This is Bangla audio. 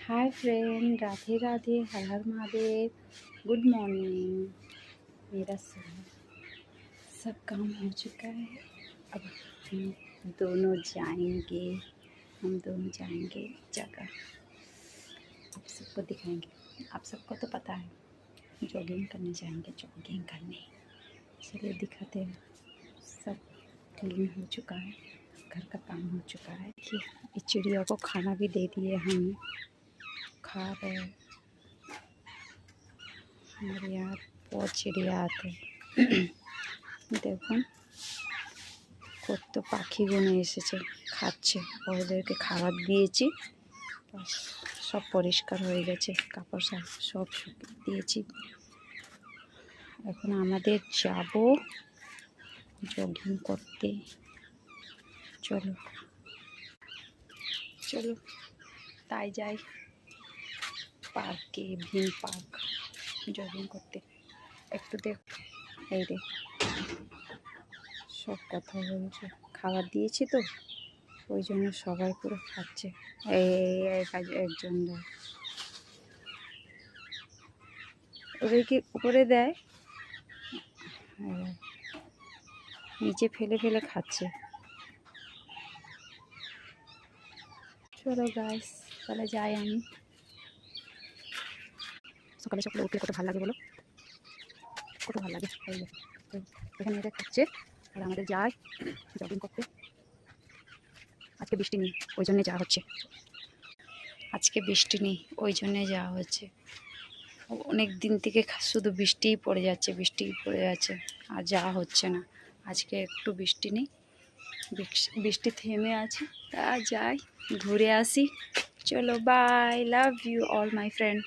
हाय फ्रेंड, राधे राधे, हर हर महादेव। Good morning. मेरा सब काम हो चुका है। अब हम दोनों जाएंगे जगह। आप सबको दिखाएंगे। आप सबको तो पता है, जॉगिंग करने जाएंगे। जॉगिंग करने चलिए दिखाते हैं। सब क्लीन हो चुका है, घर का काम हो चुका है। इस चिड़िया को खाना भी दे दिए हमने, खा रहे हैं। हमारे यहाँ बहुत चिड़िया आते हैं। দেখুন কত পাখিগুলো এসেছে, খাচ্ছে। ওদেরকে খাবার দিয়েছি, সব পরিষ্কার হয়ে গেছে। কাপড় সব শুকিয়ে দিয়েছি। এখন আমাদের যাব জগিং করতে। চলো চলো তাই যাই পার্কে, ভীম পার্ক জগিং করতে। একটু দেখ, এই রে সব কথা বলছে। খাবার দিয়েছি তো, ওই জন্য সবাই পুরো খাচ্ছে। একজন দেয়, ওদেরকে উপরে দেয়, নিচে ফেলে ফেলে খাচ্ছে। চলো গাইস, তাহলে যাই আমি। সকালে সকালে উঠলে কত ভালো লাগে বলো, কত ভালো লাগে। এখানে এটা খাচ্ছে আর আমাদের যাই জগিং করতে। আজকে বৃষ্টি নেই, ওই জন্যে যাওয়া হচ্ছে। অনেক দিন থেকে শুধু বৃষ্টিই পড়ে যাচ্ছে, আর যাওয়া হচ্ছে না। আজকে একটু বৃষ্টি নেই, বৃষ্টি থেমে আছে, তা যাই ঘুরে আসি। চলো bye, love you all my friend.